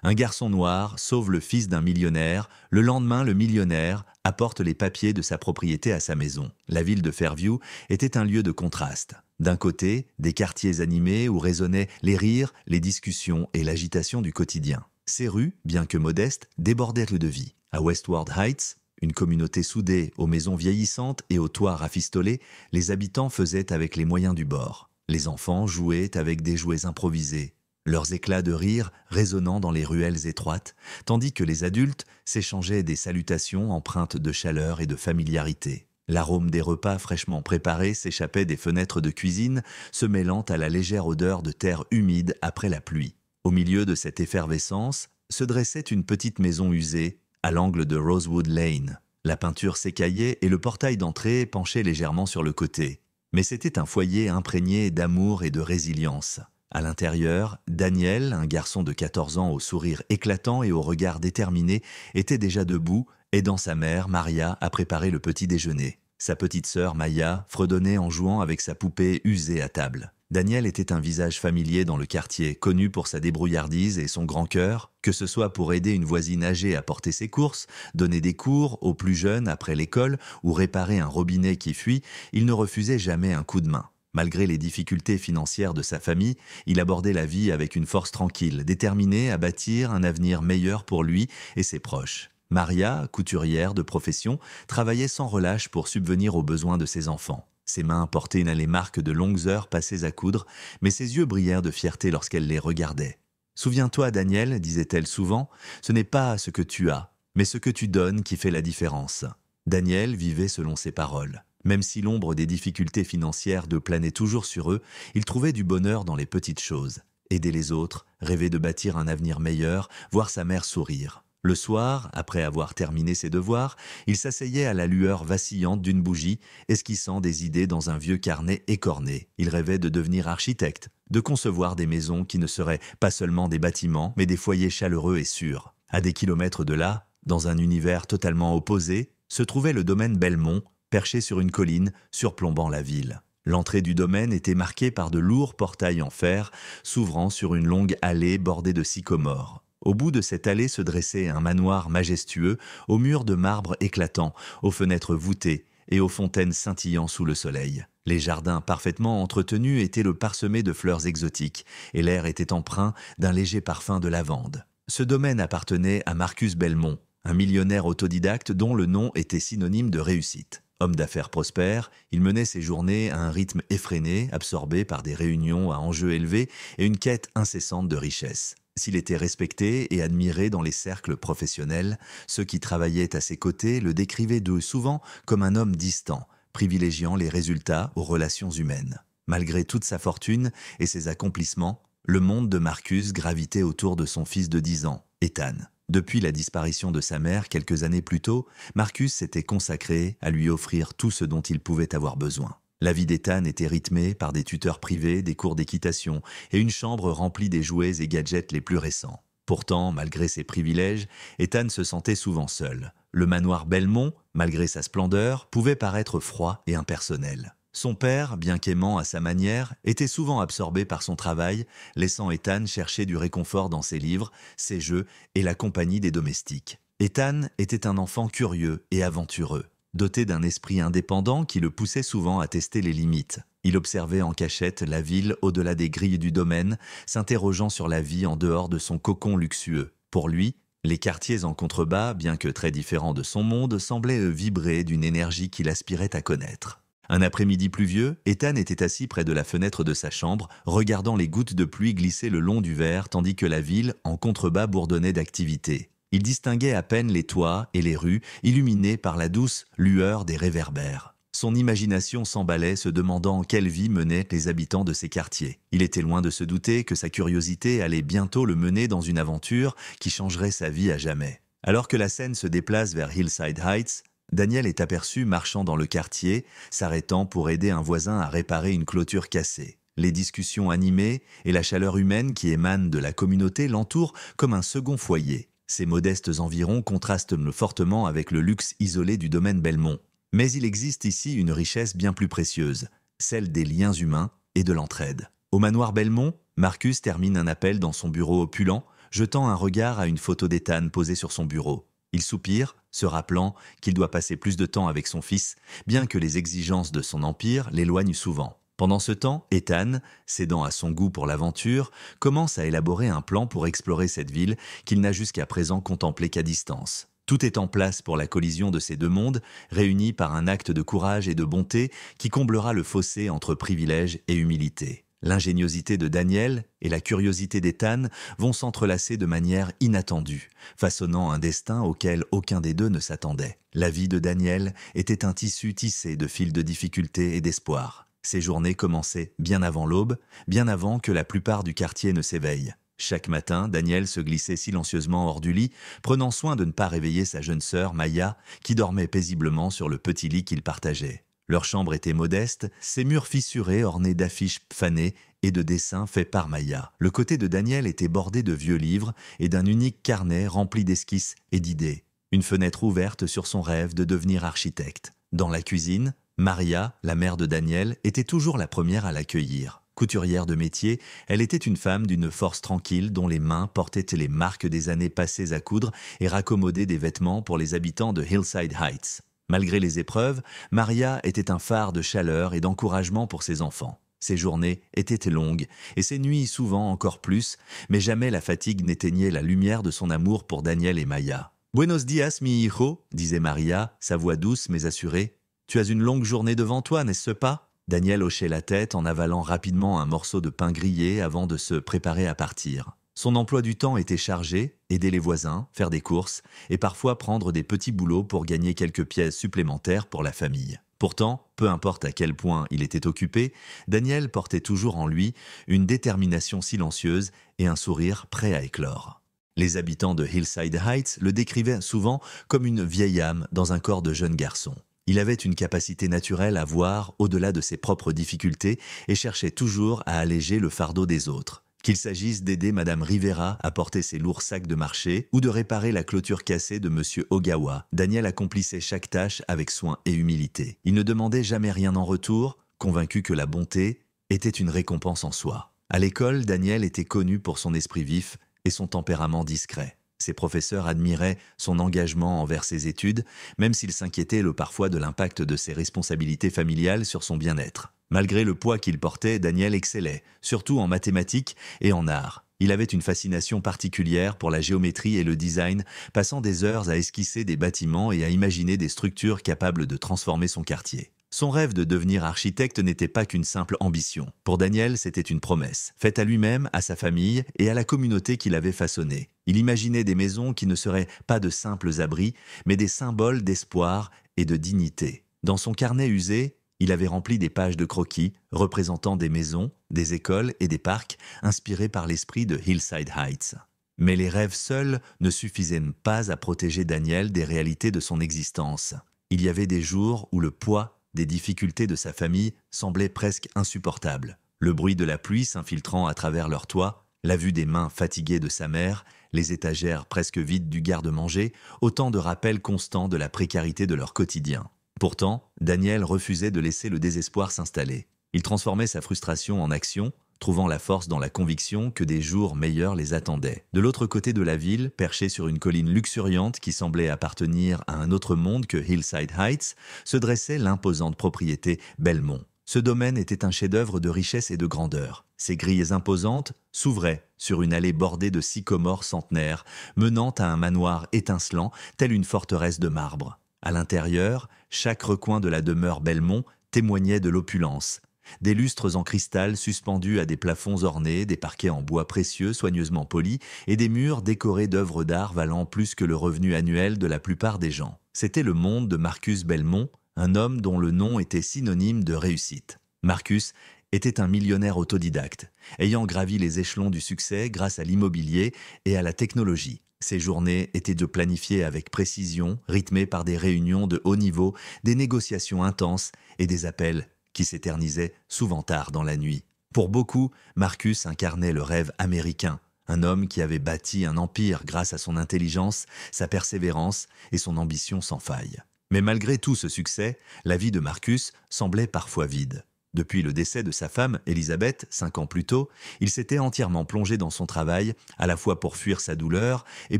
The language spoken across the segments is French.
Un garçon noir sauve le fils d'un millionnaire. Le lendemain, le millionnaire apporte les papiers de sa propriété à sa maison. La ville de Fairview était un lieu de contraste. D'un côté, des quartiers animés où résonnaient les rires, les discussions et l'agitation du quotidien. Ces rues, bien que modestes, débordaient de vie. À Westward Heights, une communauté soudée aux maisons vieillissantes et aux toits rafistolés, les habitants faisaient avec les moyens du bord. Les enfants jouaient avec des jouets improvisés, leurs éclats de rire résonnant dans les ruelles étroites, tandis que les adultes s'échangeaient des salutations empreintes de chaleur et de familiarité. L'arôme des repas fraîchement préparés s'échappait des fenêtres de cuisine, se mêlant à la légère odeur de terre humide après la pluie. Au milieu de cette effervescence se dressait une petite maison usée, à l'angle de Rosewood Lane. La peinture s'écaillait et le portail d'entrée penchait légèrement sur le côté. Mais c'était un foyer imprégné d'amour et de résilience. À l'intérieur, Daniel, un garçon de 14 ans au sourire éclatant et au regard déterminé, était déjà debout, aidant sa mère, Maria, à préparer le petit déjeuner. Sa petite sœur, Maya, fredonnait en jouant avec sa poupée usée à table. Daniel était un visage familier dans le quartier, connu pour sa débrouillardise et son grand cœur, que ce soit pour aider une voisine âgée à porter ses courses, donner des cours aux plus jeunes après l'école ou réparer un robinet qui fuit, il ne refusait jamais un coup de main. Malgré les difficultés financières de sa famille, il abordait la vie avec une force tranquille, déterminé à bâtir un avenir meilleur pour lui et ses proches. Maria, couturière de profession, travaillait sans relâche pour subvenir aux besoins de ses enfants. Ses mains portaient les marques de longues heures passées à coudre, mais ses yeux brillèrent de fierté lorsqu'elle les regardait. « Souviens-toi, Daniel, disait-elle souvent, ce n'est pas ce que tu as, mais ce que tu donnes qui fait la différence. » Daniel vivait selon ses paroles. Même si l'ombre des difficultés financières de planait toujours sur eux, il trouvait du bonheur dans les petites choses. Aider les autres, rêver de bâtir un avenir meilleur, voir sa mère sourire. Le soir, après avoir terminé ses devoirs, il s'asseyait à la lueur vacillante d'une bougie, esquissant des idées dans un vieux carnet écorné. Il rêvait de devenir architecte, de concevoir des maisons qui ne seraient pas seulement des bâtiments, mais des foyers chaleureux et sûrs. À des kilomètres de là, dans un univers totalement opposé, se trouvait le domaine Belmont, perché sur une colline, surplombant la ville. L'entrée du domaine était marquée par de lourds portails en fer, s'ouvrant sur une longue allée bordée de sycomores. Au bout de cette allée se dressait un manoir majestueux, aux murs de marbre éclatants, aux fenêtres voûtées et aux fontaines scintillant sous le soleil. Les jardins parfaitement entretenus étaient parsemés de fleurs exotiques, et l'air était empreint d'un léger parfum de lavande. Ce domaine appartenait à Marcus Belmont, un millionnaire autodidacte dont le nom était synonyme de réussite. Homme d'affaires prospère, il menait ses journées à un rythme effréné, absorbé par des réunions à enjeux élevés et une quête incessante de richesse. S'il était respecté et admiré dans les cercles professionnels, ceux qui travaillaient à ses côtés le décrivaient souvent comme un homme distant, privilégiant les résultats aux relations humaines. Malgré toute sa fortune et ses accomplissements, le monde de Marcus gravitait autour de son fils de 10 ans, Ethan. Depuis la disparition de sa mère quelques années plus tôt, Marcus s'était consacré à lui offrir tout ce dont il pouvait avoir besoin. La vie d'Ethan était rythmée par des tuteurs privés, des cours d'équitation et une chambre remplie des jouets et gadgets les plus récents. Pourtant, malgré ses privilèges, Ethan se sentait souvent seul. Le manoir Belmont, malgré sa splendeur, pouvait paraître froid et impersonnel. Son père, bien qu'aimant à sa manière, était souvent absorbé par son travail, laissant Ethan chercher du réconfort dans ses livres, ses jeux et la compagnie des domestiques. Ethan était un enfant curieux et aventureux, doté d'un esprit indépendant qui le poussait souvent à tester les limites. Il observait en cachette la ville au-delà des grilles du domaine, s'interrogeant sur la vie en dehors de son cocon luxueux. Pour lui, les quartiers en contrebas, bien que très différents de son monde, semblaient vibrer d'une énergie qu'il aspirait à connaître. Un après-midi pluvieux, Ethan était assis près de la fenêtre de sa chambre, regardant les gouttes de pluie glisser le long du verre tandis que la ville, en contrebas, bourdonnait d'activité. Il distinguait à peine les toits et les rues, illuminés par la douce lueur des réverbères. Son imagination s'emballait, se demandant quelle vie menaient les habitants de ces quartiers. Il était loin de se douter que sa curiosité allait bientôt le mener dans une aventure qui changerait sa vie à jamais. Alors que la scène se déplace vers Hillside Heights, Daniel est aperçu marchant dans le quartier, s'arrêtant pour aider un voisin à réparer une clôture cassée. Les discussions animées et la chaleur humaine qui émane de la communauté l'entourent comme un second foyer. Ces modestes environs contrastent fortement avec le luxe isolé du domaine Belmont. Mais il existe ici une richesse bien plus précieuse, celle des liens humains et de l'entraide. Au manoir Belmont, Marcus termine un appel dans son bureau opulent, jetant un regard à une photo d'Ethan posée sur son bureau. Il soupire, se rappelant qu'il doit passer plus de temps avec son fils, bien que les exigences de son empire l'éloignent souvent. Pendant ce temps, Ethan, cédant à son goût pour l'aventure, commence à élaborer un plan pour explorer cette ville qu'il n'a jusqu'à présent contemplée qu'à distance. Tout est en place pour la collision de ces deux mondes, réunis par un acte de courage et de bonté qui comblera le fossé entre privilège et humilité. L'ingéniosité de Daniel et la curiosité d'Ethan vont s'entrelacer de manière inattendue, façonnant un destin auquel aucun des deux ne s'attendait. La vie de Daniel était un tissu tissé de fils de difficultés et d'espoir. Ses journées commençaient bien avant l'aube, bien avant que la plupart du quartier ne s'éveille. Chaque matin, Daniel se glissait silencieusement hors du lit, prenant soin de ne pas réveiller sa jeune sœur, Maya, qui dormait paisiblement sur le petit lit qu'ils partageaient. Leur chambre était modeste, ses murs fissurés ornés d'affiches fanées et de dessins faits par Maya. Le côté de Daniel était bordé de vieux livres et d'un unique carnet rempli d'esquisses et d'idées. Une fenêtre ouverte sur son rêve de devenir architecte. Dans la cuisine, Maria, la mère de Daniel, était toujours la première à l'accueillir. Couturière de métier, elle était une femme d'une force tranquille dont les mains portaient les marques des années passées à coudre et raccommoder des vêtements pour les habitants de Hillside Heights. Malgré les épreuves, Maria était un phare de chaleur et d'encouragement pour ses enfants. Ses journées étaient longues et ses nuits souvent encore plus, mais jamais la fatigue n'éteignait la lumière de son amour pour Daniel et Maya. « Buenos dias, mi hijo » disait Maria, sa voix douce mais assurée. « Tu as une longue journée devant toi, n'est-ce pas ?» Daniel hochait la tête en avalant rapidement un morceau de pain grillé avant de se préparer à partir. Son emploi du temps était chargé, aider les voisins, faire des courses et parfois prendre des petits boulots pour gagner quelques pièces supplémentaires pour la famille. Pourtant, peu importe à quel point il était occupé, Daniel portait toujours en lui une détermination silencieuse et un sourire prêt à éclore. Les habitants de Hillside Heights le décrivaient souvent comme une vieille âme dans un corps de jeune garçon. Il avait une capacité naturelle à voir au-delà de ses propres difficultés et cherchait toujours à alléger le fardeau des autres. Qu'il s'agisse d'aider Madame Rivera à porter ses lourds sacs de marché ou de réparer la clôture cassée de Monsieur Ogawa, Daniel accomplissait chaque tâche avec soin et humilité. Il ne demandait jamais rien en retour, convaincu que la bonté était une récompense en soi. À l'école, Daniel était connu pour son esprit vif et son tempérament discret. Ses professeurs admiraient son engagement envers ses études, même s'ils s'inquiétaient parfois de l'impact de ses responsabilités familiales sur son bien-être. Malgré le poids qu'il portait, Daniel excellait, surtout en mathématiques et en art. Il avait une fascination particulière pour la géométrie et le design, passant des heures à esquisser des bâtiments et à imaginer des structures capables de transformer son quartier. Son rêve de devenir architecte n'était pas qu'une simple ambition. Pour Daniel, c'était une promesse, faite à lui-même, à sa famille et à la communauté qu'il avait façonnée. Il imaginait des maisons qui ne seraient pas de simples abris, mais des symboles d'espoir et de dignité. Dans son carnet usé, il avait rempli des pages de croquis représentant des maisons, des écoles et des parcs inspirés par l'esprit de Hillside Heights. Mais les rêves seuls ne suffisaient pas à protéger Daniel des réalités de son existence. Il y avait des jours où le poids des difficultés de sa famille semblait presque insupportable. Le bruit de la pluie s'infiltrant à travers leur toit, la vue des mains fatiguées de sa mère, les étagères presque vides du garde-manger, autant de rappels constants de la précarité de leur quotidien. Pourtant, Daniel refusait de laisser le désespoir s'installer. Il transformait sa frustration en action, trouvant la force dans la conviction que des jours meilleurs les attendaient. De l'autre côté de la ville, perché sur une colline luxuriante qui semblait appartenir à un autre monde que Hillside Heights, se dressait l'imposante propriété Belmont. Ce domaine était un chef-d'œuvre de richesse et de grandeur. Ses grilles imposantes s'ouvraient sur une allée bordée de sycomores centenaires, menant à un manoir étincelant, tel une forteresse de marbre. À l'intérieur, chaque recoin de la demeure Belmont témoignait de l'opulence. Des lustres en cristal suspendus à des plafonds ornés, des parquets en bois précieux soigneusement polis et des murs décorés d'œuvres d'art valant plus que le revenu annuel de la plupart des gens. C'était le monde de Marcus Belmont, un homme dont le nom était synonyme de réussite. Marcus était un millionnaire autodidacte, ayant gravi les échelons du succès grâce à l'immobilier et à la technologie. Ses journées étaient de planifier avec précision, rythmées par des réunions de haut niveau, des négociations intenses et des appels qui s'éternisait souvent tard dans la nuit. Pour beaucoup, Marcus incarnait le rêve américain, un homme qui avait bâti un empire grâce à son intelligence, sa persévérance et son ambition sans faille. Mais malgré tout ce succès, la vie de Marcus semblait parfois vide. Depuis le décès de sa femme, Elisabeth, 5 ans plus tôt, il s'était entièrement plongé dans son travail, à la fois pour fuir sa douleur et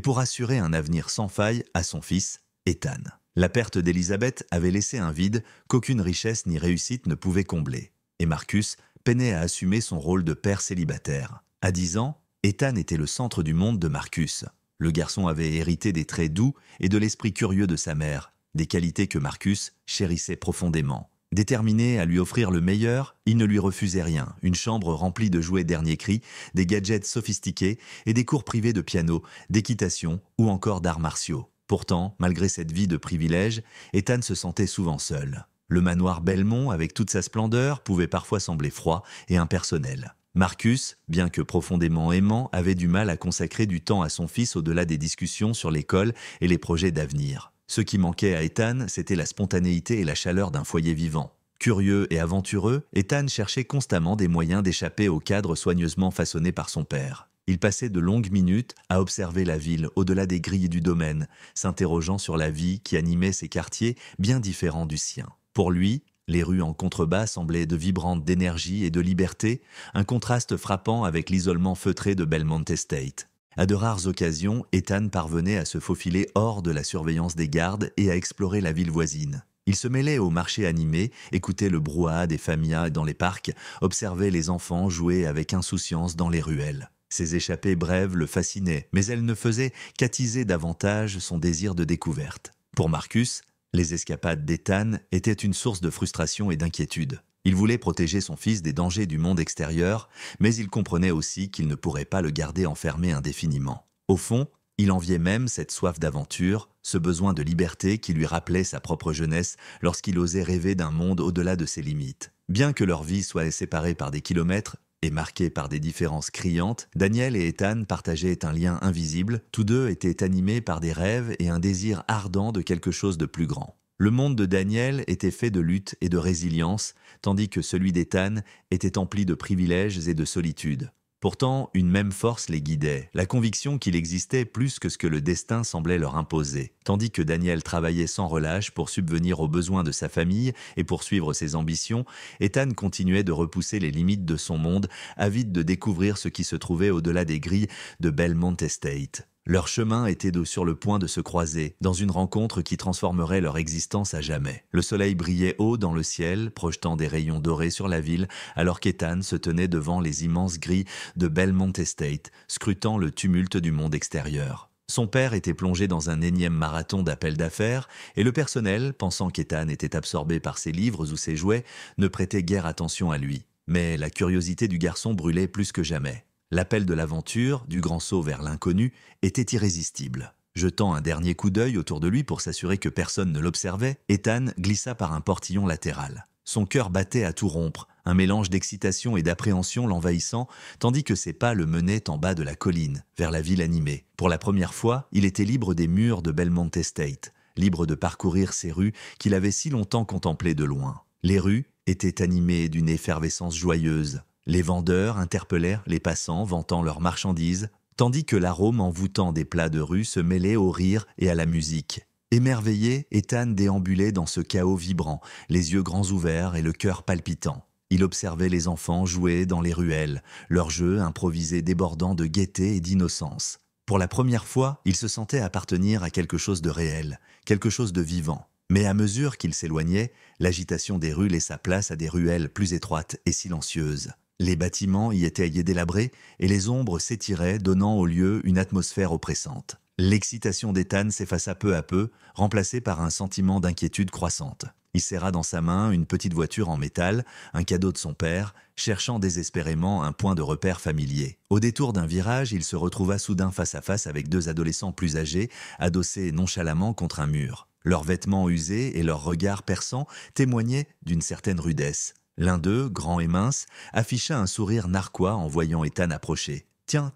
pour assurer un avenir sans faille à son fils, Ethan. La perte d'Elisabeth avait laissé un vide qu'aucune richesse ni réussite ne pouvait combler. Et Marcus peinait à assumer son rôle de père célibataire. À 10 ans, Ethan était le centre du monde de Marcus. Le garçon avait hérité des traits doux et de l'esprit curieux de sa mère, des qualités que Marcus chérissait profondément. Déterminé à lui offrir le meilleur, il ne lui refusait rien, une chambre remplie de jouets dernier cri, des gadgets sophistiqués et des cours privés de piano, d'équitation ou encore d'arts martiaux. Pourtant, malgré cette vie de privilège, Ethan se sentait souvent seul. Le manoir Belmont, avec toute sa splendeur, pouvait parfois sembler froid et impersonnel. Marcus, bien que profondément aimant, avait du mal à consacrer du temps à son fils au-delà des discussions sur l'école et les projets d'avenir. Ce qui manquait à Ethan, c'était la spontanéité et la chaleur d'un foyer vivant. Curieux et aventureux, Ethan cherchait constamment des moyens d'échapper au cadre soigneusement façonné par son père. Il passait de longues minutes à observer la ville au-delà des grilles du domaine, s'interrogeant sur la vie qui animait ces quartiers bien différents du sien. Pour lui, les rues en contrebas semblaient de vibrantes d'énergie et de liberté, un contraste frappant avec l'isolement feutré de Belmont Estate. À de rares occasions, Ethan parvenait à se faufiler hors de la surveillance des gardes et à explorer la ville voisine. Il se mêlait aux marchés animés, écoutait le brouhaha des familles dans les parcs, observait les enfants jouer avec insouciance dans les ruelles. Ces échappées brèves le fascinaient, mais elles ne faisaient qu'attiser davantage son désir de découverte. Pour Marcus, les escapades d'Ethan étaient une source de frustration et d'inquiétude. Il voulait protéger son fils des dangers du monde extérieur, mais il comprenait aussi qu'il ne pourrait pas le garder enfermé indéfiniment. Au fond, il enviait même cette soif d'aventure, ce besoin de liberté qui lui rappelait sa propre jeunesse lorsqu'il osait rêver d'un monde au-delà de ses limites. Bien que leur vie soit séparée par des kilomètres et marquée par des différences criantes, Daniel et Ethan partageaient un lien invisible, tous deux étaient animés par des rêves et un désir ardent de quelque chose de plus grand. Le monde de Daniel était fait de lutte et de résilience, tandis que celui d'Ethan était empli de privilèges et de solitude. Pourtant, une même force les guidait, la conviction qu'il existait plus que ce que le destin semblait leur imposer. Tandis que Daniel travaillait sans relâche pour subvenir aux besoins de sa famille et poursuivre ses ambitions, Ethan continuait de repousser les limites de son monde, avide de découvrir ce qui se trouvait au-delà des grilles de Belmont Estate. Leur chemin était sur le point de se croiser, dans une rencontre qui transformerait leur existence à jamais. Le soleil brillait haut dans le ciel, projetant des rayons dorés sur la ville, alors qu'Ethan se tenait devant les immenses grilles de Belmont Estate, scrutant le tumulte du monde extérieur. Son père était plongé dans un énième marathon d'appels d'affaires, et le personnel, pensant qu'Ethan était absorbé par ses livres ou ses jouets, ne prêtait guère attention à lui. Mais la curiosité du garçon brûlait plus que jamais. L'appel de l'aventure, du grand saut vers l'inconnu, était irrésistible. Jetant un dernier coup d'œil autour de lui pour s'assurer que personne ne l'observait, Ethan glissa par un portillon latéral. Son cœur battait à tout rompre, un mélange d'excitation et d'appréhension l'envahissant, tandis que ses pas le menaient en bas de la colline, vers la ville animée. Pour la première fois, il était libre des murs de Belmont Estate, libre de parcourir ces rues qu'il avait si longtemps contemplées de loin. Les rues étaient animées d'une effervescence joyeuse. Les vendeurs interpellèrent les passants vantant leurs marchandises, tandis que l'arôme envoûtant des plats de rue se mêlait au rire et à la musique. Émerveillé, Ethan déambulait dans ce chaos vibrant, les yeux grands ouverts et le cœur palpitant. Il observait les enfants jouer dans les ruelles, leurs jeux improvisés débordant de gaieté et d'innocence. Pour la première fois, il se sentait appartenir à quelque chose de réel, quelque chose de vivant. Mais à mesure qu'il s'éloignait, l'agitation des rues laissa place à des ruelles plus étroites et silencieuses. Les bâtiments y étaient délabrés et les ombres s'étiraient, donnant au lieu une atmosphère oppressante. L'excitation d'Ethan s'effaça peu à peu, remplacée par un sentiment d'inquiétude croissante. Il serra dans sa main une petite voiture en métal, un cadeau de son père, cherchant désespérément un point de repère familier. Au détour d'un virage, il se retrouva soudain face à face avec 2 adolescents plus âgés, adossés nonchalamment contre un mur. Leurs vêtements usés et leurs regards perçants témoignaient d'une certaine rudesse. L'un d'eux, grand et mince, afficha un sourire narquois en voyant Ethan approcher. « Tiens,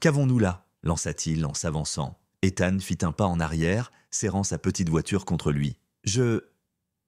qu'avons-nous là ?» lança-t-il en s'avançant. Ethan fit un pas en arrière, serrant sa petite voiture contre lui. « Je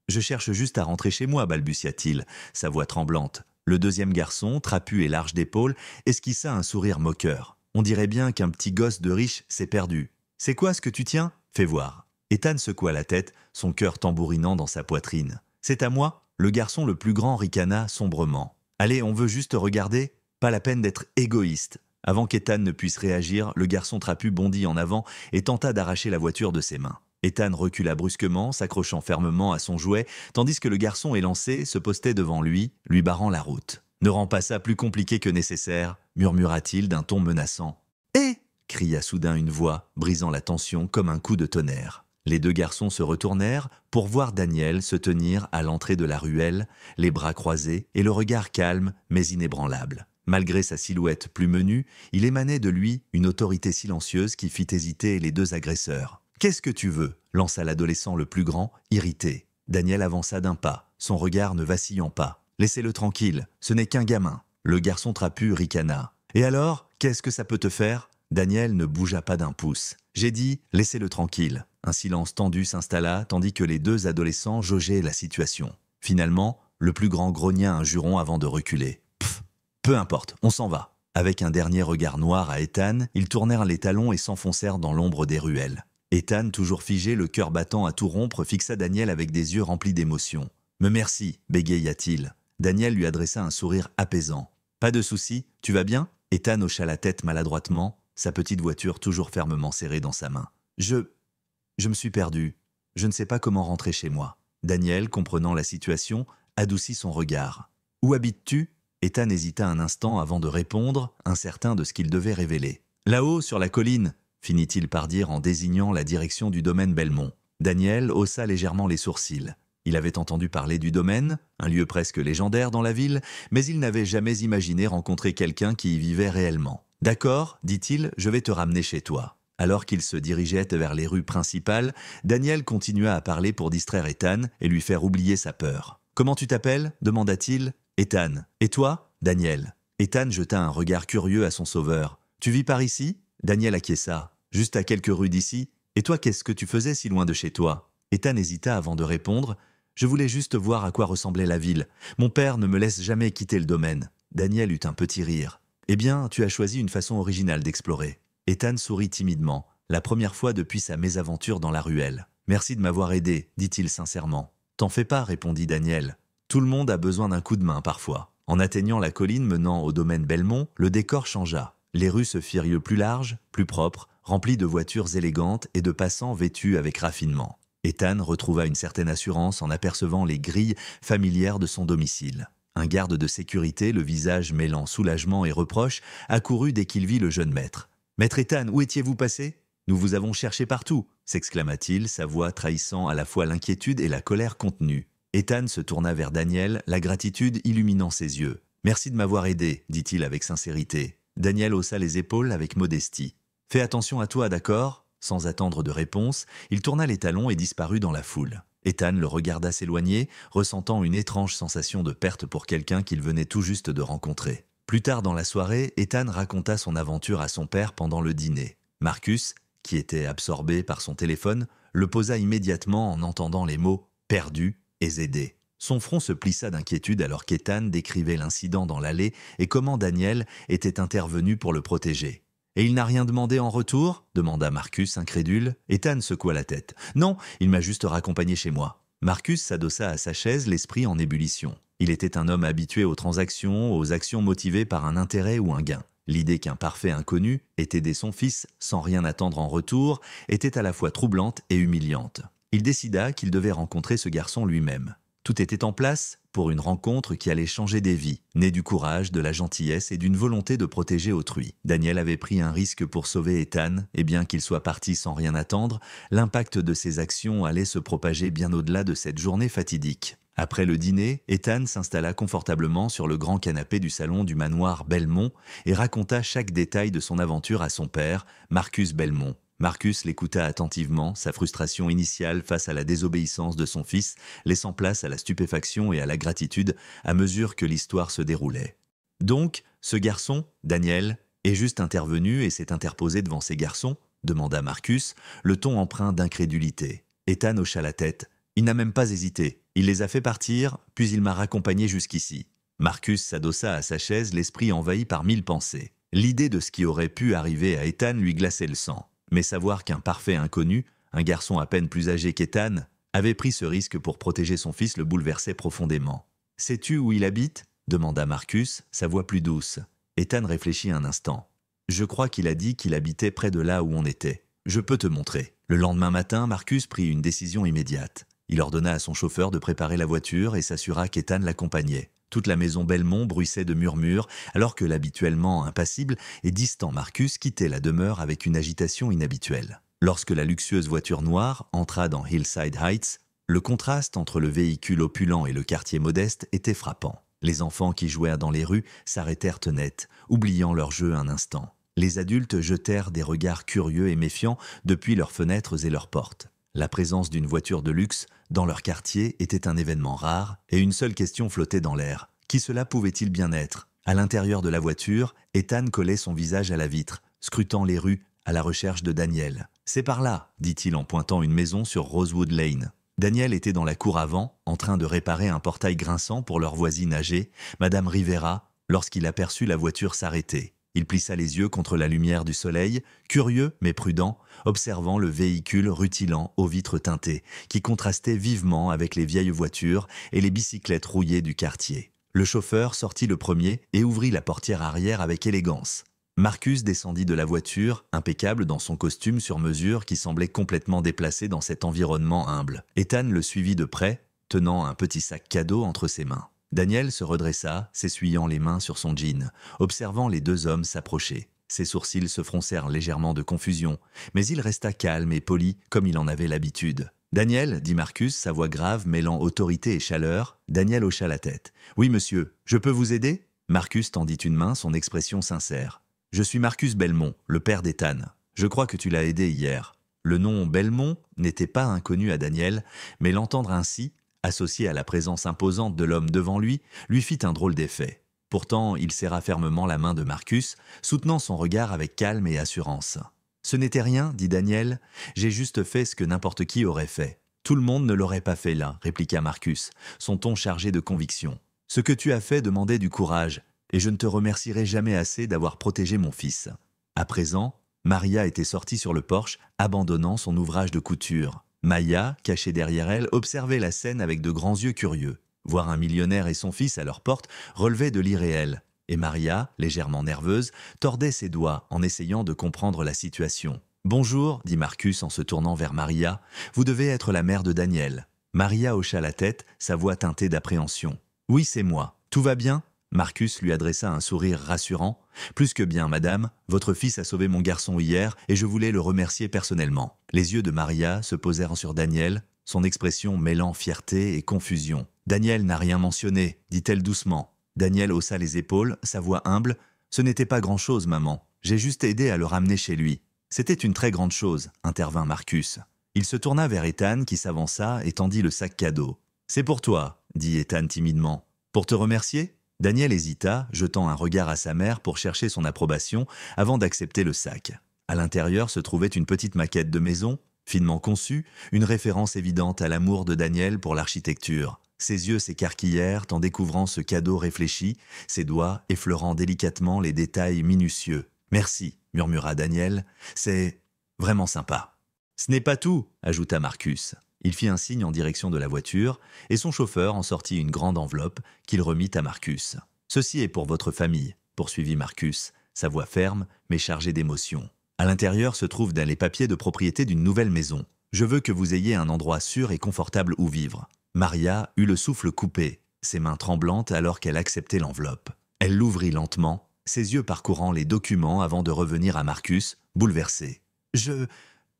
cherche juste à rentrer chez moi, balbutia-t-il, sa voix tremblante. Le deuxième garçon, trapu et large d'épaules, esquissa un sourire moqueur. On dirait bien qu'un petit gosse de riche s'est perdu. « C'est quoi ce que tu tiens ? Fais voir. » Ethan secoua la tête, son cœur tambourinant dans sa poitrine. « C'est à moi ? le garçon le plus grand ricana sombrement. « Allez, on veut juste regarder, pas la peine d'être égoïste. » Avant qu'Ethan ne puisse réagir, le garçon trapu bondit en avant et tenta d'arracher la voiture de ses mains. Ethan recula brusquement, s'accrochant fermement à son jouet, tandis que le garçon élancé se postait devant lui, lui barrant la route. « Ne rends pas ça plus compliqué que nécessaire », murmura-t-il d'un ton menaçant. « Hé !» cria soudain une voix, brisant la tension comme un coup de tonnerre. Les deux garçons se retournèrent pour voir Daniel se tenir à l'entrée de la ruelle, les bras croisés et le regard calme mais inébranlable. Malgré sa silhouette plus menue, il émanait de lui une autorité silencieuse qui fit hésiter les deux agresseurs. « Qu'est-ce que tu veux ?» lança l'adolescent le plus grand, irrité. Daniel avança d'un pas, son regard ne vacillant pas. « Laissez-le tranquille, ce n'est qu'un gamin. » Le garçon trapu ricana. « Et alors, qu'est-ce que ça peut te faire ?» Daniel ne bougea pas d'un pouce. « J'ai dit, laissez-le tranquille. » Un silence tendu s'installa tandis que les deux adolescents jaugeaient la situation. Finalement, le plus grand grogna un juron avant de reculer. « Pff, peu importe, on s'en va. » Avec un dernier regard noir à Ethan, ils tournèrent les talons et s'enfoncèrent dans l'ombre des ruelles. Ethan, toujours figé, le cœur battant à tout rompre, fixa Daniel avec des yeux remplis d'émotion. « Me merci, bégaya-t-il. » Daniel lui adressa un sourire apaisant. « Pas de souci, tu vas bien ?» Ethan hocha la tête maladroitement, sa petite voiture toujours fermement serrée dans sa main. « Je me suis perdu. Je ne sais pas comment rentrer chez moi. » Daniel, comprenant la situation, adoucit son regard. « Où habites-tu » Ethan hésita un instant avant de répondre, incertain de ce qu'il devait révéler. « Là-haut, sur la colline » finit-il par dire en désignant la direction du domaine Belmont. Daniel haussa légèrement les sourcils. Il avait entendu parler du domaine, un lieu presque légendaire dans la ville, mais il n'avait jamais imaginé rencontrer quelqu'un qui y vivait réellement. « D'accord, dit-il, je vais te ramener chez toi. » Alors qu'il se dirigeait vers les rues principales, Daniel continua à parler pour distraire Ethan et lui faire oublier sa peur. « Comment tu t'appelles » demanda-t-il. « Ethan. Et toi » Daniel. Ethan jeta un regard curieux à son sauveur. « Tu vis par ici » Daniel acquiesça. « Juste à quelques rues d'ici. Et toi, qu'est-ce que tu faisais si loin de chez toi » Ethan hésita avant de répondre. « Je voulais juste voir à quoi ressemblait la ville. Mon père ne me laisse jamais quitter le domaine. » Daniel eut un petit rire. « Eh bien, tu as choisi une façon originale d'explorer. » Ethan sourit timidement, la première fois depuis sa mésaventure dans la ruelle. « Merci de m'avoir aidé, dit-il sincèrement. »« T'en fais pas, répondit Daniel. Tout le monde a besoin d'un coup de main parfois. » En atteignant la colline menant au domaine Belmont, le décor changea. Les rues se firent plus larges, plus propres, remplies de voitures élégantes et de passants vêtus avec raffinement. Ethan retrouva une certaine assurance en apercevant les grilles familières de son domicile. Un garde de sécurité, le visage mêlant soulagement et reproche, accourut dès qu'il vit le jeune maître. « Maître Ethan, où étiez-vous passé ? Nous vous avons cherché partout !» s'exclama-t-il, sa voix trahissant à la fois l'inquiétude et la colère contenue. Ethan se tourna vers Daniel, la gratitude illuminant ses yeux. « Merci de m'avoir aidé, dit-il avec sincérité. » Daniel haussa les épaules avec modestie. « Fais attention à toi, d'accord ?» Sans attendre de réponse, il tourna les talons et disparut dans la foule. Ethan le regarda s'éloigner, ressentant une étrange sensation de perte pour quelqu'un qu'il venait tout juste de rencontrer. Plus tard dans la soirée, Ethan raconta son aventure à son père pendant le dîner. Marcus, qui était absorbé par son téléphone, le posa immédiatement en entendant les mots « perdu » et « zédé ». Son front se plissa d'inquiétude alors qu'Ethan décrivait l'incident dans l'allée et comment Daniel était intervenu pour le protéger. « Et il n'a rien demandé en retour » demanda Marcus, incrédule. Ethan secoua la tête. « Non, il m'a juste raccompagné chez moi. » Marcus s'adossa à sa chaise, l'esprit en ébullition. Il était un homme habitué aux transactions, aux actions motivées par un intérêt ou un gain. L'idée qu'un parfait inconnu ait aidé son fils sans rien attendre en retour était à la fois troublante et humiliante. Il décida qu'il devait rencontrer ce garçon lui-même. Tout était en place pour une rencontre qui allait changer des vies, née du courage, de la gentillesse et d'une volonté de protéger autrui. Daniel avait pris un risque pour sauver Ethan, et bien qu'il soit parti sans rien attendre, l'impact de ses actions allait se propager bien au-delà de cette journée fatidique. Après le dîner, Ethan s'installa confortablement sur le grand canapé du salon du manoir Belmont et raconta chaque détail de son aventure à son père, Marcus Belmont. Marcus l'écouta attentivement, sa frustration initiale face à la désobéissance de son fils, laissant place à la stupéfaction et à la gratitude à mesure que l'histoire se déroulait. « Donc, ce garçon, Daniel, est juste intervenu et s'est interposé devant ces garçons ?» demanda Marcus, le ton empreint d'incrédulité. Ethan hocha la tête. « Il n'a même pas hésité. Il les a fait partir, puis il m'a raccompagné jusqu'ici. » Marcus s'adossa à sa chaise, l'esprit envahi par 1000 pensées. L'idée de ce qui aurait pu arriver à Ethan lui glaçait le sang. Mais savoir qu'un parfait inconnu, un garçon à peine plus âgé qu'Ethan, avait pris ce risque pour protéger son fils le bouleversait profondément. « Sais-tu où il habite » demanda Marcus, sa voix plus douce. Ethan réfléchit un instant. « Je crois qu'il a dit qu'il habitait près de là où on était. Je peux te montrer. » Le lendemain matin, Marcus prit une décision immédiate. Il ordonna à son chauffeur de préparer la voiture et s'assura qu'Ethan l'accompagnait. Toute la maison Belmont bruissait de murmures, alors que l'habituellement impassible et distant Marcus quittait la demeure avec une agitation inhabituelle. Lorsque la luxueuse voiture noire entra dans Hillside Heights, le contraste entre le véhicule opulent et le quartier modeste était frappant. Les enfants qui jouaient dans les rues s'arrêtèrent net, oubliant leur jeu un instant. Les adultes jetèrent des regards curieux et méfiants depuis leurs fenêtres et leurs portes. La présence d'une voiture de luxe dans leur quartier était un événement rare et une seule question flottait dans l'air. Qui cela pouvait-il bien être ? À l'intérieur de la voiture, Ethan collait son visage à la vitre, scrutant les rues à la recherche de Daniel. « C'est par là », dit-il en pointant une maison sur Rosewood Lane. Daniel était dans la cour avant, en train de réparer un portail grinçant pour leur voisine âgée, Madame Rivera, lorsqu'il aperçut la voiture s'arrêter. Il plissa les yeux contre la lumière du soleil, curieux mais prudent, observant le véhicule rutilant aux vitres teintées, qui contrastait vivement avec les vieilles voitures et les bicyclettes rouillées du quartier. Le chauffeur sortit le premier et ouvrit la portière arrière avec élégance. Marcus descendit de la voiture, impeccable dans son costume sur mesure qui semblait complètement déplacé dans cet environnement humble. Ethan le suivit de près, tenant un petit sac cadeau entre ses mains. Daniel se redressa, s'essuyant les mains sur son jean, observant les deux hommes s'approcher. Ses sourcils se froncèrent légèrement de confusion, mais il resta calme et poli comme il en avait l'habitude. « Daniel » dit Marcus, sa voix grave mêlant autorité et chaleur. Daniel hocha la tête. « Oui, monsieur, je peux vous aider ?» Marcus tendit une main, son expression sincère. « Je suis Marcus Belmont, le père d'Ethan. Je crois que tu l'as aidé hier. » Le nom Belmont n'était pas inconnu à Daniel, mais l'entendre ainsi, associé à la présence imposante de l'homme devant lui, lui fit un drôle d'effet. Pourtant, il serra fermement la main de Marcus, soutenant son regard avec calme et assurance. « Ce n'était rien, dit Daniel. J'ai juste fait ce que n'importe qui aurait fait. »« Tout le monde ne l'aurait pas fait là, » répliqua Marcus, son ton chargé de conviction. « Ce que tu as fait demandait du courage, et je ne te remercierai jamais assez d'avoir protégé mon fils. » À présent, Maria était sortie sur le porche, abandonnant son ouvrage de couture. Maya, cachée derrière elle, observait la scène avec de grands yeux curieux. Voir un millionnaire et son fils à leur porte relevait de l'irréel. Et Maria, légèrement nerveuse, tordait ses doigts en essayant de comprendre la situation. « Bonjour, dit Marcus en se tournant vers Maria. Vous devez être la mère de Daniel. » Maria hocha la tête, sa voix teintée d'appréhension. « Oui, c'est moi. Tout va bien ?» Marcus lui adressa un sourire rassurant. « Plus que bien, madame. Votre fils a sauvé mon garçon hier et je voulais le remercier personnellement. » Les yeux de Maria se posèrent sur Daniel, son expression mêlant fierté et confusion. « Daniel n'a rien mentionné, dit-elle doucement. » Daniel haussa les épaules, sa voix humble. « Ce n'était pas grand-chose, maman. J'ai juste aidé à le ramener chez lui. » « C'était une très grande chose, » intervint Marcus. Il se tourna vers Ethan qui s'avança et tendit le sac cadeau. « C'est pour toi, » dit Ethan timidement. « Pour te remercier ?» Daniel hésita, jetant un regard à sa mère pour chercher son approbation avant d'accepter le sac. À l'intérieur se trouvait une petite maquette de maison, finement conçue, une référence évidente à l'amour de Daniel pour l'architecture. Ses yeux s'écarquillèrent en découvrant ce cadeau réfléchi, ses doigts effleurant délicatement les détails minutieux. « Merci », murmura Daniel, « c'est vraiment sympa. »« Ce n'est pas tout », ajouta Marcus. Il fit un signe en direction de la voiture et son chauffeur en sortit une grande enveloppe qu'il remit à Marcus. « Ceci est pour votre famille », poursuivit Marcus, sa voix ferme mais chargée d'émotion. « À l'intérieur se trouvent les papiers de propriété d'une nouvelle maison. Je veux que vous ayez un endroit sûr et confortable où vivre. » Maria eut le souffle coupé, ses mains tremblantes alors qu'elle acceptait l'enveloppe. Elle l'ouvrit lentement, ses yeux parcourant les documents avant de revenir à Marcus, bouleversée. « Je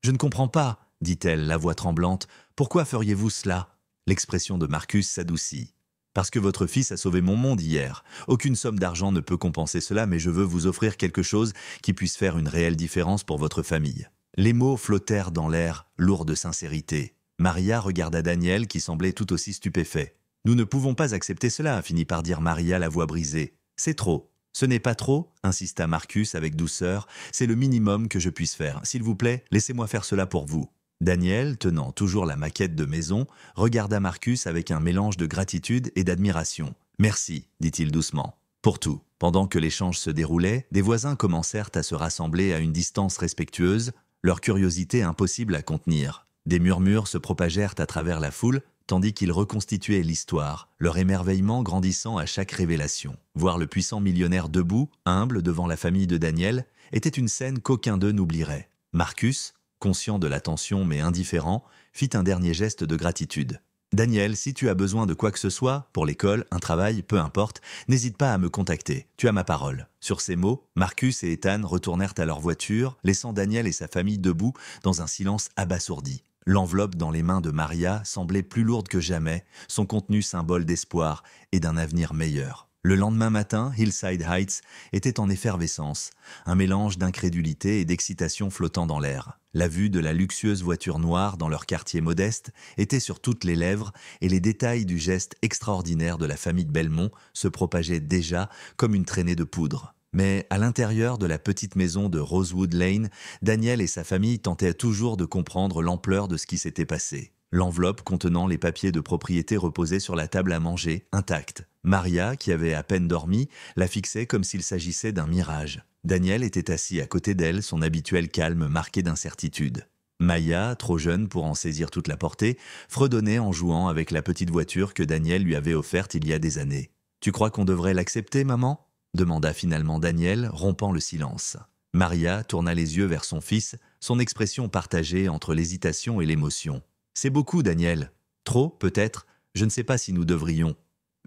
ne comprends pas, » dit-elle, la voix tremblante. « Pourquoi feriez-vous cela ?» L'expression de Marcus s'adoucit. « Parce que votre fils a sauvé mon monde hier. Aucune somme d'argent ne peut compenser cela, mais je veux vous offrir quelque chose qui puisse faire une réelle différence pour votre famille. » Les mots flottèrent dans l'air, lourds de sincérité. Maria regarda Daniel qui semblait tout aussi stupéfait. « Nous ne pouvons pas accepter cela, » finit par dire Maria, la voix brisée. « C'est trop. » « Ce n'est pas trop, » insista Marcus avec douceur. « C'est le minimum que je puisse faire. S'il vous plaît, laissez-moi faire cela pour vous. » Daniel, tenant toujours la maquette de maison, regarda Marcus avec un mélange de gratitude et d'admiration. « Merci, » dit-il doucement, « pour tout. » Pendant que l'échange se déroulait, des voisins commencèrent à se rassembler à une distance respectueuse, leur curiosité impossible à contenir. Des murmures se propagèrent à travers la foule, tandis qu'ils reconstituaient l'histoire, leur émerveillement grandissant à chaque révélation. Voir le puissant millionnaire debout, humble devant la famille de Daniel, était une scène qu'aucun d'eux n'oublierait. Marcus, conscient de la tension mais indifférent, fit un dernier geste de gratitude. « Daniel, si tu as besoin de quoi que ce soit, pour l'école, un travail, peu importe, n'hésite pas à me contacter, tu as ma parole. » Sur ces mots, Marcus et Ethan retournèrent à leur voiture, laissant Daniel et sa famille debout dans un silence abasourdi. L'enveloppe dans les mains de Maria semblait plus lourde que jamais, son contenu symbole d'espoir et d'un avenir meilleur. Le lendemain matin, Hillside Heights était en effervescence, un mélange d'incrédulité et d'excitation flottant dans l'air. La vue de la luxueuse voiture noire dans leur quartier modeste était sur toutes les lèvres et les détails du geste extraordinaire de la famille de Belmont se propageaient déjà comme une traînée de poudre. Mais à l'intérieur de la petite maison de Rosewood Lane, Daniel et sa famille tentaient toujours de comprendre l'ampleur de ce qui s'était passé. L'enveloppe contenant les papiers de propriété reposait sur la table à manger, intacte. Maria, qui avait à peine dormi, la fixait comme s'il s'agissait d'un mirage. Daniel était assis à côté d'elle, son habituel calme marqué d'incertitude. Maya, trop jeune pour en saisir toute la portée, fredonnait en jouant avec la petite voiture que Daniel lui avait offerte il y a des années. « Tu crois qu'on devrait l'accepter, maman ?» demanda finalement Daniel, rompant le silence. Maria tourna les yeux vers son fils, son expression partagée entre l'hésitation et l'émotion. « C'est beaucoup, Daniel. Trop, peut-être. Je ne sais pas si nous devrions. »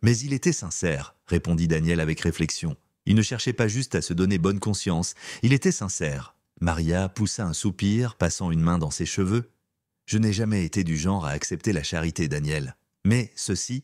Mais il était sincère, répondit Daniel avec réflexion. Il ne cherchait pas juste à se donner bonne conscience, il était sincère. Maria poussa un soupir, passant une main dans ses cheveux. « Je n'ai jamais été du genre à accepter la charité, Daniel. Mais ceci,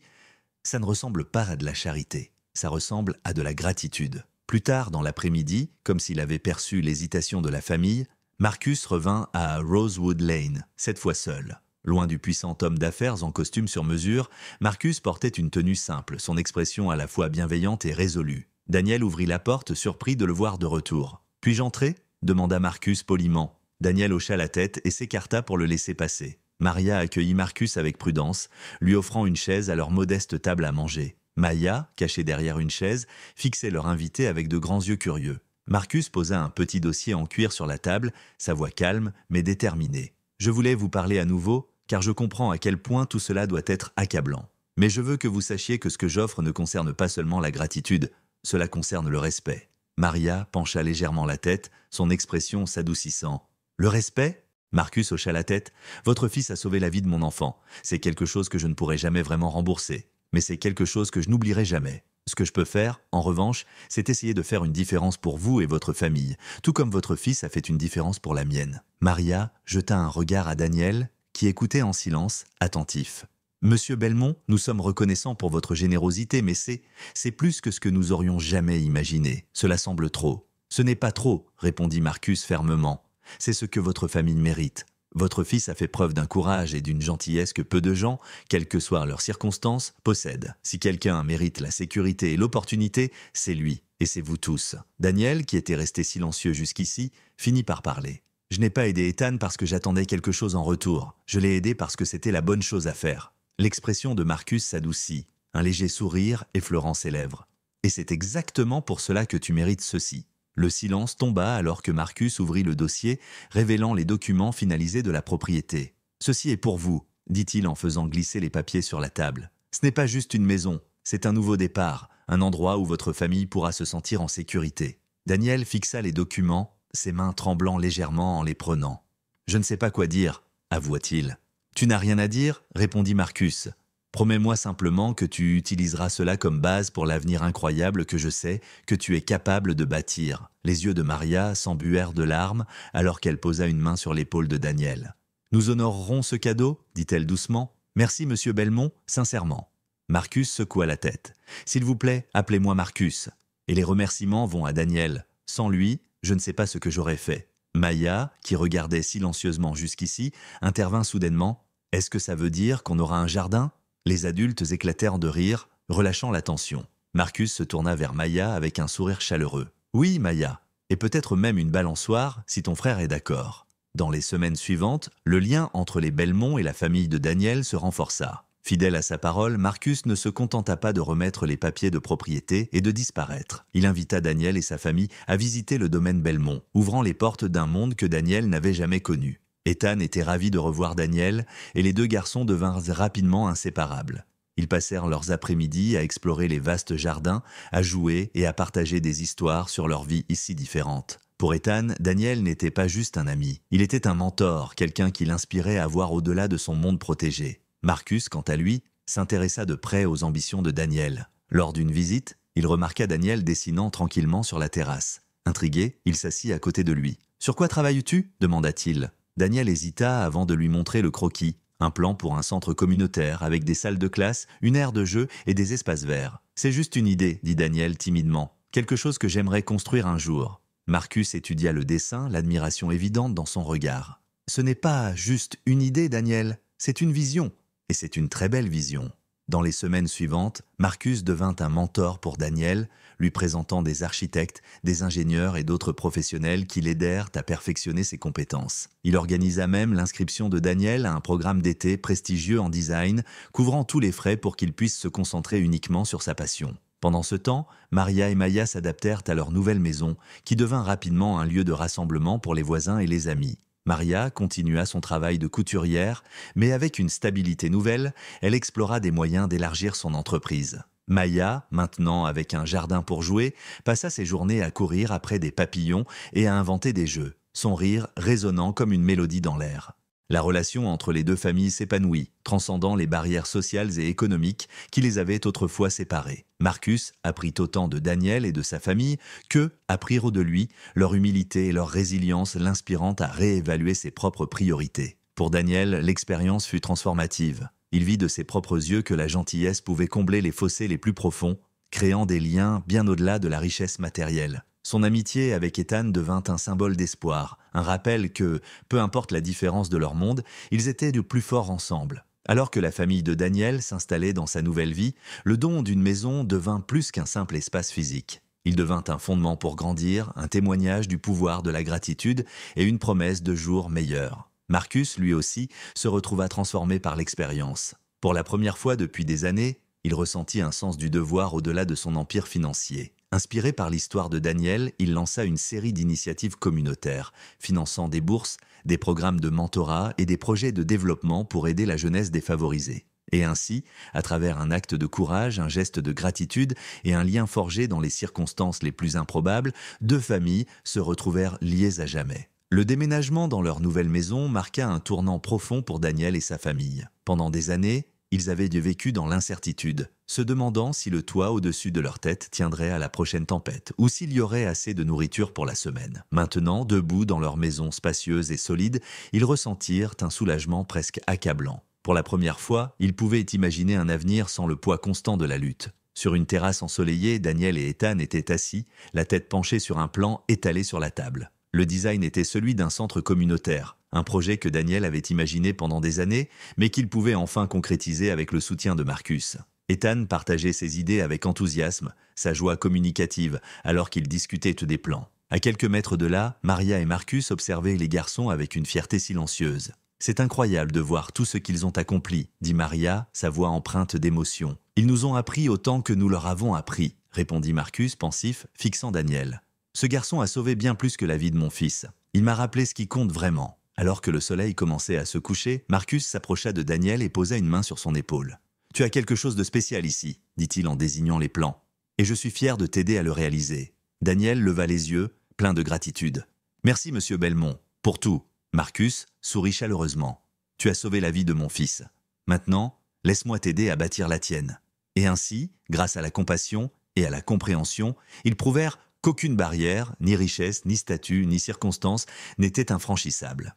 ça ne ressemble pas à de la charité. Ça ressemble à de la gratitude. » Plus tard dans l'après-midi, comme s'il avait perçu l'hésitation de la famille, Marcus revint à Rosewood Lane, cette fois seul. Loin du puissant homme d'affaires en costume sur mesure, Marcus portait une tenue simple, son expression à la fois bienveillante et résolue. Daniel ouvrit la porte, surpris de le voir de retour. « Puis-je entrer ?» demanda Marcus poliment. Daniel hocha la tête et s'écarta pour le laisser passer. Maria accueillit Marcus avec prudence, lui offrant une chaise à leur modeste table à manger. Maya, cachée derrière une chaise, fixait leur invité avec de grands yeux curieux. Marcus posa un petit dossier en cuir sur la table, sa voix calme mais déterminée. « Je voulais vous parler à nouveau, car je comprends à quel point tout cela doit être accablant. Mais je veux que vous sachiez que ce que j'offre ne concerne pas seulement la gratitude, cela concerne le respect. » Maria pencha légèrement la tête, son expression s'adoucissant. « Le respect ?» Marcus hocha la tête. « Votre fils a sauvé la vie de mon enfant. C'est quelque chose que je ne pourrai jamais vraiment rembourser. Mais c'est quelque chose que je n'oublierai jamais. Ce que je peux faire, en revanche, c'est essayer de faire une différence pour vous et votre famille, tout comme votre fils a fait une différence pour la mienne. » Maria jeta un regard à Daniel, qui écoutait en silence, attentif. « Monsieur Belmont, nous sommes reconnaissants pour votre générosité, mais c'est plus que ce que nous aurions jamais imaginé. Cela semble trop. »« Ce n'est pas trop, » répondit Marcus fermement. « C'est ce que votre famille mérite. Votre fils a fait preuve d'un courage et d'une gentillesse que peu de gens, quelles que soient leurs circonstances, possèdent. Si quelqu'un mérite la sécurité et l'opportunité, c'est lui, et c'est vous tous. » Daniel, qui était resté silencieux jusqu'ici, finit par parler. « Je n'ai pas aidé Ethan parce que j'attendais quelque chose en retour. Je l'ai aidé parce que c'était la bonne chose à faire. » L'expression de Marcus s'adoucit, un léger sourire effleurant ses lèvres. « Et c'est exactement pour cela que tu mérites ceci. » Le silence tomba alors que Marcus ouvrit le dossier, révélant les documents finalisés de la propriété. « Ceci est pour vous, » dit-il en faisant glisser les papiers sur la table. « Ce n'est pas juste une maison, c'est un nouveau départ, un endroit où votre famille pourra se sentir en sécurité. » Daniel fixa les documents, ses mains tremblant légèrement en les prenant. « Je ne sais pas quoi dire, » avoua-t-il. « Tu n'as rien à dire ?» répondit Marcus. Promets-moi simplement que tu utiliseras cela comme base pour l'avenir incroyable que je sais que tu es capable de bâtir. » Les yeux de Maria s'embuèrent de larmes alors qu'elle posa une main sur l'épaule de Daniel. « Nous honorerons ce cadeau ?» dit-elle doucement. « Merci, monsieur Belmont, sincèrement. » Marcus secoua la tête. « S'il vous plaît, appelez-moi Marcus. » Et les remerciements vont à Daniel. Sans lui, je ne sais pas ce que j'aurais fait. Maya, qui regardait silencieusement jusqu'ici, intervint soudainement. « Est-ce que ça veut dire qu'on aura un jardin ?» Les adultes éclatèrent de rire, relâchant la tension. Marcus se tourna vers Maya avec un sourire chaleureux. « Oui, Maya, et peut-être même une balançoire, si ton frère est d'accord. » Dans les semaines suivantes, le lien entre les Belmont et la famille de Daniel se renforça. Fidèle à sa parole, Marcus ne se contenta pas de remettre les papiers de propriété et de disparaître. Il invita Daniel et sa famille à visiter le domaine Belmont, ouvrant les portes d'un monde que Daniel n'avait jamais connu. Ethan était ravi de revoir Daniel et les deux garçons devinrent rapidement inséparables. Ils passèrent leurs après-midi à explorer les vastes jardins, à jouer et à partager des histoires sur leur vie si différente. Pour Ethan, Daniel n'était pas juste un ami. Il était un mentor, quelqu'un qui l'inspirait à voir au-delà de son monde protégé. Marcus, quant à lui, s'intéressa de près aux ambitions de Daniel. Lors d'une visite, il remarqua Daniel dessinant tranquillement sur la terrasse. Intrigué, il s'assit à côté de lui. « Sur quoi travailles-tu » demanda-t-il. Daniel hésita avant de lui montrer le croquis. Un plan pour un centre communautaire avec des salles de classe, une aire de jeu et des espaces verts. « C'est juste une idée, dit Daniel timidement. Quelque chose que j'aimerais construire un jour. » Marcus étudia le dessin, l'admiration évidente dans son regard. « Ce n'est pas juste une idée, Daniel, c'est une vision. Et c'est une très belle vision. » Dans les semaines suivantes, Marcus devint un mentor pour Daniel, lui présentant des architectes, des ingénieurs et d'autres professionnels qui l'aidèrent à perfectionner ses compétences. Il organisa même l'inscription de Daniel à un programme d'été prestigieux en design, couvrant tous les frais pour qu'il puisse se concentrer uniquement sur sa passion. Pendant ce temps, Maria et Maya s'adaptèrent à leur nouvelle maison, qui devint rapidement un lieu de rassemblement pour les voisins et les amis. Maria continua son travail de couturière, mais avec une stabilité nouvelle, elle explora des moyens d'élargir son entreprise. Maya, maintenant avec un jardin pour jouer, passa ses journées à courir après des papillons et à inventer des jeux, son rire résonnant comme une mélodie dans l'air. La relation entre les deux familles s'épanouit, transcendant les barrières sociales et économiques qui les avaient autrefois séparées. Marcus apprit autant de Daniel et de sa famille qu'eux apprirent de lui, leur humilité et leur résilience l'inspirant à réévaluer ses propres priorités. Pour Daniel, l'expérience fut transformative. Il vit de ses propres yeux que la gentillesse pouvait combler les fossés les plus profonds, créant des liens bien au-delà de la richesse matérielle. Son amitié avec Ethan devint un symbole d'espoir, un rappel que, peu importe la différence de leur monde, ils étaient du plus fort ensemble. Alors que la famille de Daniel s'installait dans sa nouvelle vie, le don d'une maison devint plus qu'un simple espace physique. Il devint un fondement pour grandir, un témoignage du pouvoir de la gratitude et une promesse de jours meilleurs. Marcus, lui aussi, se retrouva transformé par l'expérience. Pour la première fois depuis des années, il ressentit un sens du devoir au-delà de son empire financier. Inspiré par l'histoire de Daniel, il lança une série d'initiatives communautaires, finançant des bourses, des programmes de mentorat et des projets de développement pour aider la jeunesse défavorisée. Et ainsi, à travers un acte de courage, un geste de gratitude et un lien forgé dans les circonstances les plus improbables, deux familles se retrouvèrent liées à jamais. Le déménagement dans leur nouvelle maison marqua un tournant profond pour Daniel et sa famille. Pendant des années, ils avaient vécu dans l'incertitude, se demandant si le toit au-dessus de leur tête tiendrait à la prochaine tempête ou s'il y aurait assez de nourriture pour la semaine. Maintenant, debout dans leur maison spacieuse et solide, ils ressentirent un soulagement presque accablant. Pour la première fois, ils pouvaient imaginer un avenir sans le poids constant de la lutte. Sur une terrasse ensoleillée, Daniel et Ethan étaient assis, la tête penchée sur un plan étalé sur la table. Le design était celui d'un centre communautaire, un projet que Daniel avait imaginé pendant des années, mais qu'il pouvait enfin concrétiser avec le soutien de Marcus. Ethan partageait ses idées avec enthousiasme, sa joie communicative, alors qu'ils discutaient des plans. À quelques mètres de là, Maria et Marcus observaient les garçons avec une fierté silencieuse. « C'est incroyable de voir tout ce qu'ils ont accompli », dit Maria, sa voix empreinte d'émotion. « Ils nous ont appris autant que nous leur avons appris », répondit Marcus, pensif, fixant Daniel. « Ce garçon a sauvé bien plus que la vie de mon fils. Il m'a rappelé ce qui compte vraiment. » Alors que le soleil commençait à se coucher, Marcus s'approcha de Daniel et posa une main sur son épaule. « Tu as quelque chose de spécial ici, » dit-il en désignant les plans. « Et je suis fier de t'aider à le réaliser. » Daniel leva les yeux, plein de gratitude. « Merci, monsieur Belmont, pour tout. » Marcus sourit chaleureusement. « Tu as sauvé la vie de mon fils. Maintenant, laisse-moi t'aider à bâtir la tienne. » Et ainsi, grâce à la compassion et à la compréhension, ils prouvèrent qu'aucune barrière, ni richesse, ni statut, ni circonstance n'était infranchissable.